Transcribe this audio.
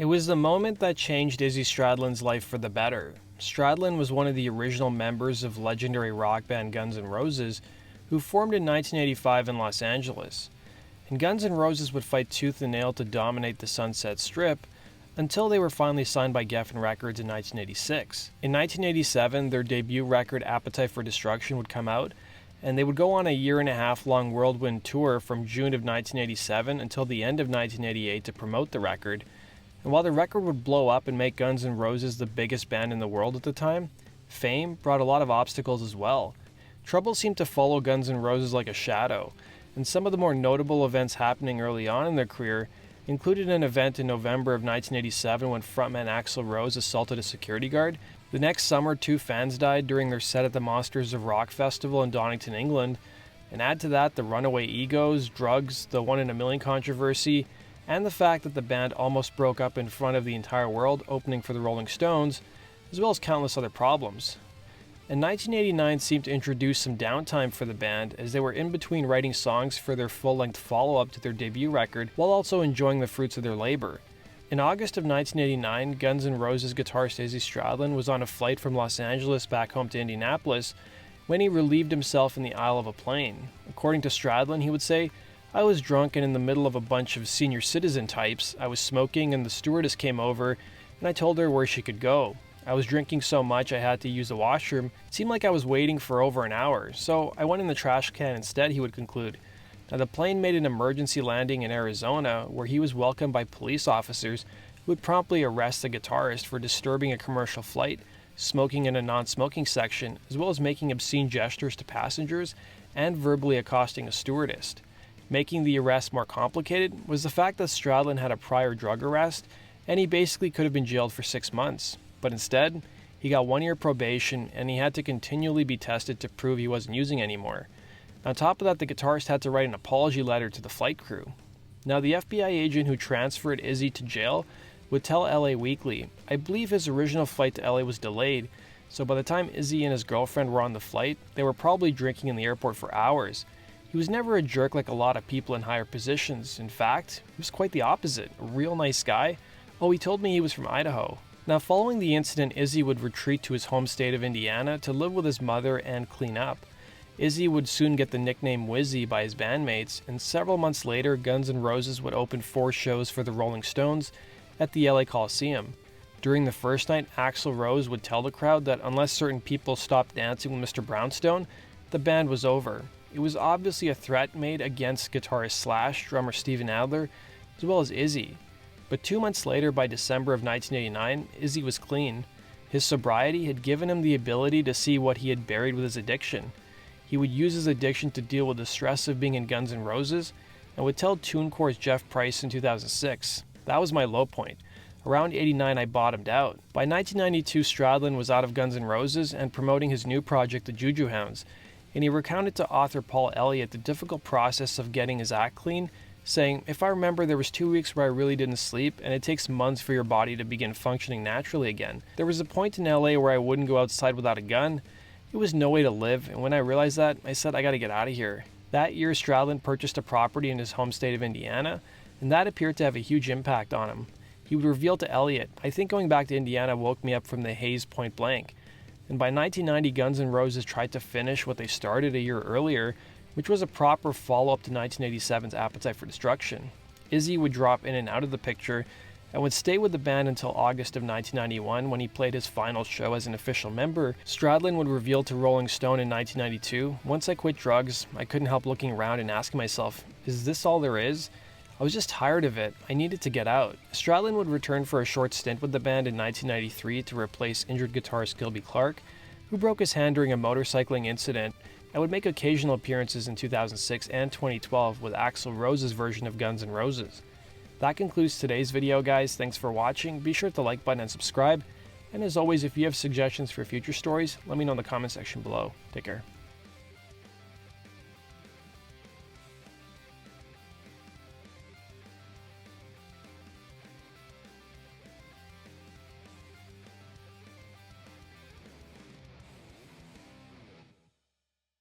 It was the moment that changed Izzy Stradlin's life for the better. Stradlin was one of the original members of legendary rock band Guns N' Roses, who formed in 1985 in Los Angeles. And Guns N' Roses would fight tooth and nail to dominate the Sunset Strip until they were finally signed by Geffen Records in 1986. In 1987, their debut record Appetite for Destruction would come out, and they would go on a year-and-a-half-long whirlwind tour from June of 1987 until the end of 1988 to promote the record. And while the record would blow up and make Guns N' Roses the biggest band in the world at the time, fame brought a lot of obstacles as well. Trouble seemed to follow Guns N' Roses like a shadow, and some of the more notable events happening early on in their career included an event in November of 1987 when frontman Axl Rose assaulted a security guard. The next summer, 2 fans died during their set at the Monsters of Rock Festival in Donington, England. And add to that the runaway egos, drugs, the one-in-a-million controversy, and the fact that the band almost broke up in front of the entire world opening for the Rolling Stones, as well as countless other problems. And 1989 seemed to introduce some downtime for the band as they were in between writing songs for their full-length follow-up to their debut record while also enjoying the fruits of their labor. In August of 1989, Guns N' Roses guitarist Izzy Stradlin was on a flight from Los Angeles back home to Indianapolis when he relieved himself in the aisle of a plane. According to Stradlin, he would say, "I was drunk and in the middle of a bunch of senior citizen types. I was smoking and the stewardess came over and I told her where she could go. I was drinking so much I had to use the washroom. It seemed like I was waiting for over an hour, so I went in the trash can instead," he would conclude. Now, the plane made an emergency landing in Arizona where he was welcomed by police officers who would promptly arrest the guitarist for disturbing a commercial flight, smoking in a non-smoking section, as well as making obscene gestures to passengers and verbally accosting a stewardess. Making the arrest more complicated was the fact that Stradlin had a prior drug arrest and he basically could have been jailed for 6 months. But instead, he got 1-year probation and he had to continually be tested to prove he wasn't using anymore. On top of that, the guitarist had to write an apology letter to the flight crew. Now, the FBI agent who transferred Izzy to jail would tell LA Weekly, "I believe his original flight to LA was delayed, so by the time Izzy and his girlfriend were on the flight, they were probably drinking in the airport for hours. He was never a jerk like a lot of people in higher positions. In fact, he was quite the opposite, a real nice guy. Oh, he told me he was from Idaho." Now, following the incident, Izzy would retreat to his home state of Indiana to live with his mother and clean up. Izzy would soon get the nickname Wizzy by his bandmates, and several months later, Guns N' Roses would open 4 shows for the Rolling Stones at the LA Coliseum. During the first night, Axl Rose would tell the crowd that unless certain people stopped dancing with Mr. Brownstone, the band was over. It was obviously a threat made against guitarist Slash, drummer Steven Adler, as well as Izzy. But 2 months later, by December of 1989, Izzy was clean. His sobriety had given him the ability to see what he had buried with his addiction. He would use his addiction to deal with the stress of being in Guns N' Roses, and would tell TuneCore's Jeff Price in 2006, "That was my low point. Around 89 I bottomed out." By 1992, Stradlin was out of Guns N' Roses and promoting his new project, the Juju Hounds, and he recounted to author Paul Elliott the difficult process of getting his act clean, saying, "If I remember, there was 2 weeks where I really didn't sleep, and it takes months for your body to begin functioning naturally again. There was a point in LA where I wouldn't go outside without a gun. It was no way to live, and when I realized that, I said I gotta get out of here." That year, Stradlin purchased a property in his home state of Indiana, and that appeared to have a huge impact on him. He would reveal to Elliott, "I think going back to Indiana woke me up from the haze point blank." And by 1990, Guns N' Roses tried to finish what they started a year earlier, which was a proper follow-up to 1987's Appetite for Destruction. Izzy would drop in and out of the picture and would stay with the band until August of 1991 when he played his final show as an official member. Stradlin would reveal to Rolling Stone in 1992, "Once I quit drugs, I couldn't help looking around and asking myself, is this all there is? I was just tired of it. I needed to get out." Stradlin would return for a short stint with the band in 1993 to replace injured guitarist Gilby Clarke, who broke his hand during a motorcycling incident, and would make occasional appearances in 2006 and 2012 with Axl Rose's version of Guns N' Roses. That concludes today's video, guys. Thanks for watching. Be sure to like button and subscribe. And as always, if you have suggestions for future stories, let me know in the comment section below. Take care.